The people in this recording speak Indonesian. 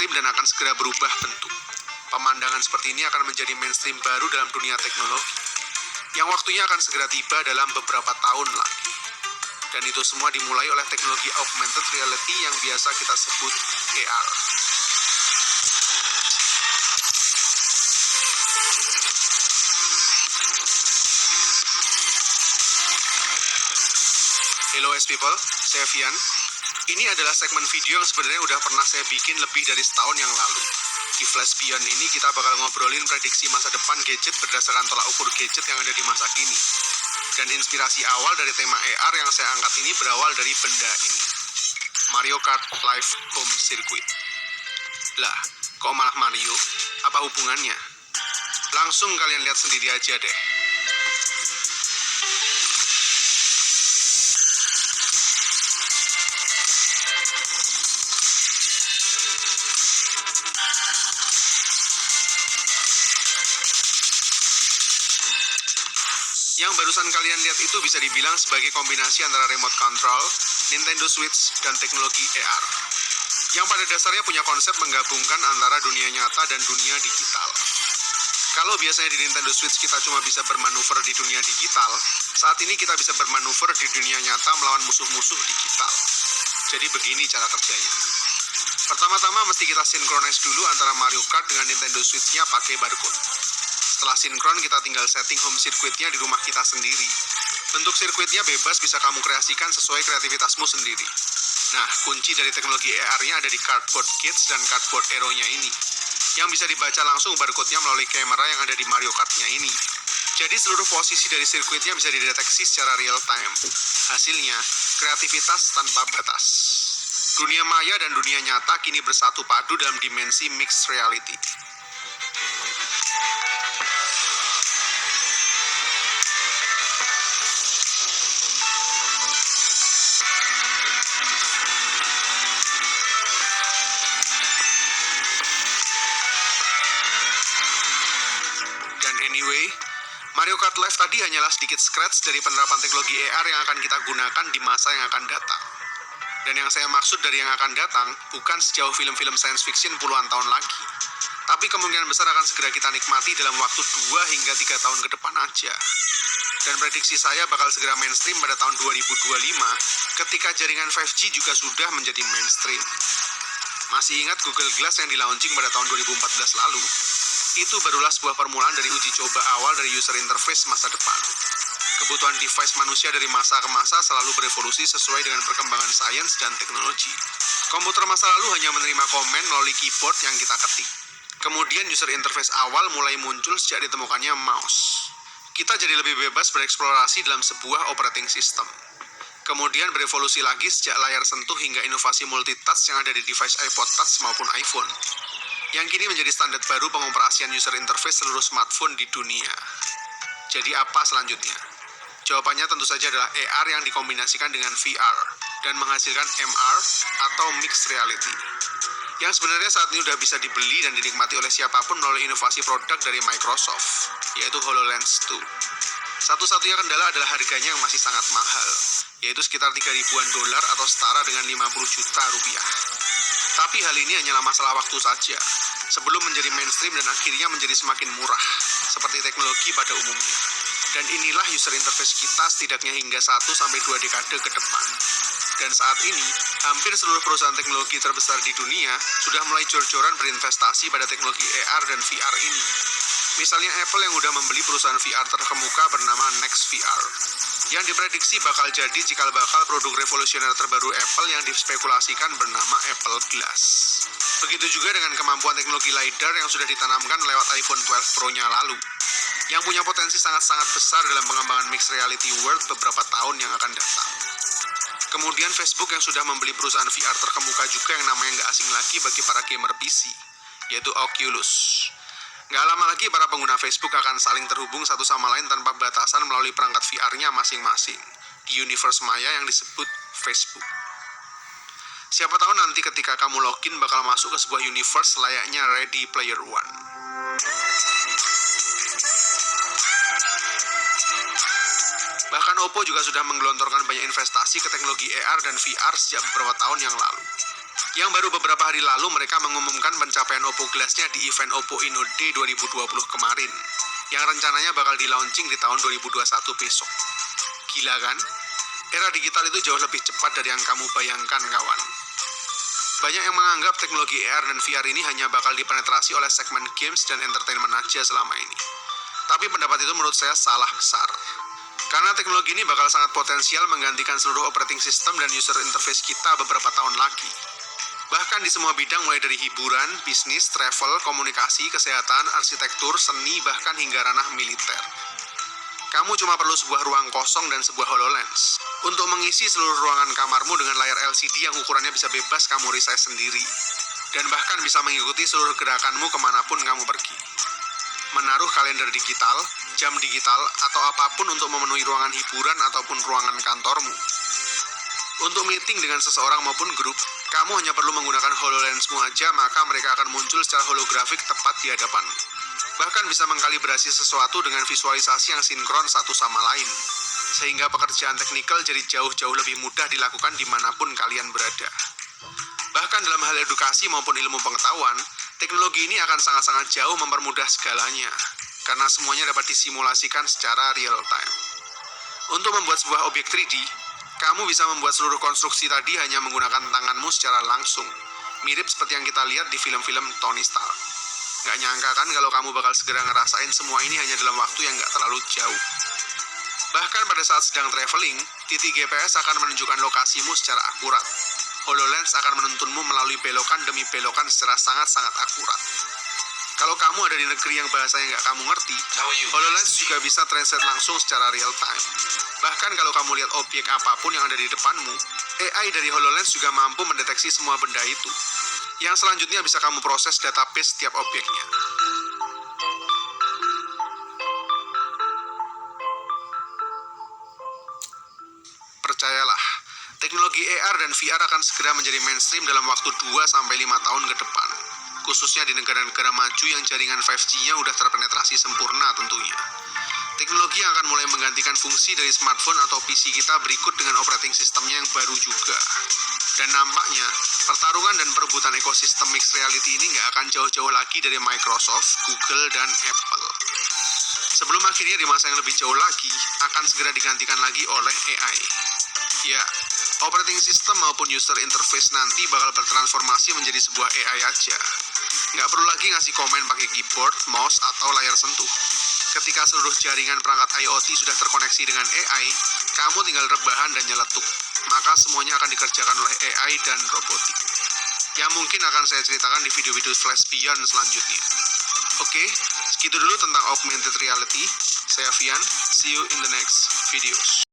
mainstream dan akan segera berubah bentuk. Pemandangan seperti ini akan menjadi mainstream baru dalam dunia teknologi, yang waktunya akan segera tiba dalam beberapa tahun lagi. Dan itu semua dimulai oleh teknologi augmented reality yang biasa kita sebut AR. Hello S people, saya Vian. Ini adalah segmen video yang sebenarnya udah pernah saya bikin lebih dari setahun yang lalu. Di Flash Beyond ini kita bakal ngobrolin prediksi masa depan gadget berdasarkan tolak ukur gadget yang ada di masa kini. Dan inspirasi awal dari tema AR yang saya angkat ini berawal dari benda ini, Mario Kart Live Home Circuit. Lah, kok malah Mario? Apa hubungannya? Langsung kalian lihat sendiri aja deh. Yang barusan kalian lihat itu bisa dibilang sebagai kombinasi antara remote control, Nintendo Switch, dan teknologi AR. Yang pada dasarnya punya konsep menggabungkan antara dunia nyata dan dunia digital. Kalau biasanya di Nintendo Switch kita cuma bisa bermanuver di dunia digital, saat ini kita bisa bermanuver di dunia nyata melawan musuh-musuh digital. Jadi begini cara kerjanya. Pertama-tama mesti kita synchronize dulu antara Mario Kart dengan Nintendo Switch-nya pakai barcode. Setelah sinkron, kita tinggal setting home circuitnya di rumah kita sendiri. Bentuk sirkuitnya bebas, bisa kamu kreasikan sesuai kreativitasmu sendiri. Nah, kunci dari teknologi AR-nya ada di cardboard kids dan cardboard arrow-nya ini, yang bisa dibaca langsung barcode-nya melalui kamera yang ada di Mario Kart-nya ini. Jadi seluruh posisi dari sirkuitnya bisa dideteksi secara real time. Hasilnya, kreativitas tanpa batas. Dunia maya dan dunia nyata kini bersatu padu dalam dimensi mixed reality. Anyway, Mario Kart Live tadi hanyalah sedikit scratch dari penerapan teknologi AR yang akan kita gunakan di masa yang akan datang. Dan yang saya maksud dari yang akan datang, bukan sejauh film-film science fiction puluhan tahun lagi. Tapi kemungkinan besar akan segera kita nikmati dalam waktu 2 hingga 3 tahun ke depan aja. Dan prediksi saya bakal segera mainstream pada tahun 2025, ketika jaringan 5G juga sudah menjadi mainstream. Masih ingat Google Glass yang di-launching pada tahun 2014 lalu? Itu barulah sebuah permulaan dari uji coba awal dari user interface masa depan. Kebutuhan device manusia dari masa ke masa selalu berevolusi sesuai dengan perkembangan sains dan teknologi. Komputer masa lalu hanya menerima komen melalui keyboard yang kita ketik. Kemudian user interface awal mulai muncul sejak ditemukannya mouse. Kita jadi lebih bebas bereksplorasi dalam sebuah operating system. Kemudian berevolusi lagi sejak layar sentuh hingga inovasi multitouch yang ada di device iPod Touch maupun iPhone, yang kini menjadi standar baru pengoperasian user interface seluruh smartphone di dunia. Jadi apa selanjutnya? Jawabannya tentu saja adalah AR yang dikombinasikan dengan VR dan menghasilkan MR atau mixed reality, yang sebenarnya saat ini sudah bisa dibeli dan dinikmati oleh siapapun melalui inovasi produk dari Microsoft, yaitu HoloLens 2. Satu-satunya kendala adalah harganya yang masih sangat mahal, yaitu sekitar $3.000 atau setara dengan 50 juta rupiah. Tapi hal ini hanyalah masalah waktu saja, sebelum menjadi mainstream dan akhirnya menjadi semakin murah, seperti teknologi pada umumnya. Dan inilah user interface kita setidaknya hingga 1-2 dekade ke depan. Dan saat ini, hampir seluruh perusahaan teknologi terbesar di dunia sudah mulai jor-joran berinvestasi pada teknologi AR dan VR ini. Misalnya Apple yang udah membeli perusahaan VR terkemuka bernama NextVR, yang diprediksi bakal jadi cikal bakal produk revolusioner terbaru Apple yang dispekulasikan bernama Apple Glass. Begitu juga dengan kemampuan teknologi LiDAR yang sudah ditanamkan lewat iPhone 12 Pro-nya lalu, yang punya potensi sangat-sangat besar dalam pengembangan mixed reality world beberapa tahun yang akan datang. Kemudian Facebook yang sudah membeli perusahaan VR terkemuka juga yang namanya nggak asing lagi bagi para gamer PC, yaitu Oculus. Nggak lama lagi para pengguna Facebook akan saling terhubung satu sama lain tanpa batasan melalui perangkat VR-nya masing-masing di universe maya yang disebut Facebook. Siapa tahu nanti ketika kamu login bakal masuk ke sebuah universe layaknya Ready Player One. Bahkan Oppo juga sudah menggelontorkan banyak investasi ke teknologi AR dan VR sejak beberapa tahun yang lalu. Yang baru beberapa hari lalu mereka mengumumkan pencapaian Oppo Glass-nya di event Oppo Inno Day 2020 kemarin, yang rencananya bakal di-launching di tahun 2021 besok. Gila kan? Era digital itu jauh lebih cepat dari yang kamu bayangkan, kawan. Banyak yang menganggap teknologi AR dan VR ini hanya bakal dipenetrasi oleh segmen games dan entertainment aja selama ini. Tapi pendapat itu menurut saya salah besar. Karena teknologi ini bakal sangat potensial menggantikan seluruh operating system dan user interface kita beberapa tahun lagi. Bahkan di semua bidang mulai dari hiburan, bisnis, travel, komunikasi, kesehatan, arsitektur, seni, bahkan hingga ranah militer. Kamu cuma perlu sebuah ruang kosong dan sebuah HoloLens untuk mengisi seluruh ruangan kamarmu dengan layar LCD yang ukurannya bisa bebas kamu resize sendiri, dan bahkan bisa mengikuti seluruh gerakanmu kemanapun kamu pergi. Menaruh kalender digital, jam digital, atau apapun untuk memenuhi ruangan hiburan ataupun ruangan kantormu. Untuk meeting dengan seseorang maupun grup, kamu hanya perlu menggunakan HoloLens-mu aja, maka mereka akan muncul secara holografik tepat di hadapanmu. Bahkan bisa mengkalibrasi sesuatu dengan visualisasi yang sinkron satu sama lain, sehingga pekerjaan teknikal jadi jauh-jauh lebih mudah dilakukan dimanapun kalian berada. Bahkan dalam hal edukasi maupun ilmu pengetahuan, teknologi ini akan sangat-sangat jauh mempermudah segalanya, karena semuanya dapat disimulasikan secara real time. Untuk membuat sebuah objek 3D, kamu bisa membuat seluruh konstruksi tadi hanya menggunakan tanganmu secara langsung, mirip seperti yang kita lihat di film-film Tony Stark. Gak nyangka kan kalau kamu bakal segera ngerasain semua ini hanya dalam waktu yang gak terlalu jauh. Bahkan pada saat sedang traveling, titik GPS akan menunjukkan lokasimu secara akurat. HoloLens akan menuntunmu melalui belokan demi belokan secara sangat-sangat akurat. Kalau kamu ada di negeri yang bahasanya nggak kamu ngerti, HoloLens juga bisa translate langsung secara real time. Bahkan kalau kamu lihat objek apapun yang ada di depanmu, AI dari HoloLens juga mampu mendeteksi semua benda itu, yang selanjutnya bisa kamu proses database setiap objeknya. Percayalah, teknologi AR dan VR akan segera menjadi mainstream dalam waktu 2-5 tahun ke depan, khususnya di negara-negara maju yang jaringan 5G-nya udah terpenetrasi sempurna tentunya. Teknologi yang akan mulai menggantikan fungsi dari smartphone atau PC kita berikut dengan operating systemnya yang baru juga. Dan nampaknya, pertarungan dan perebutan ekosistem mixed reality ini nggak akan jauh-jauh lagi dari Microsoft, Google, dan Apple. Sebelum akhirnya di masa yang lebih jauh lagi, akan segera digantikan lagi oleh AI. Ya, operating system maupun user interface nanti bakal bertransformasi menjadi sebuah AI aja. Nggak perlu lagi ngasih komen pakai keyboard, mouse, atau layar sentuh. Ketika seluruh jaringan perangkat IoT sudah terkoneksi dengan AI, kamu tinggal rebahan dan nyeletuk. Maka semuanya akan dikerjakan oleh AI dan robotik. Yang mungkin akan saya ceritakan di video-video Flash Beyond selanjutnya. Oke, segitu dulu tentang augmented reality. Saya Fian, see you in the next videos.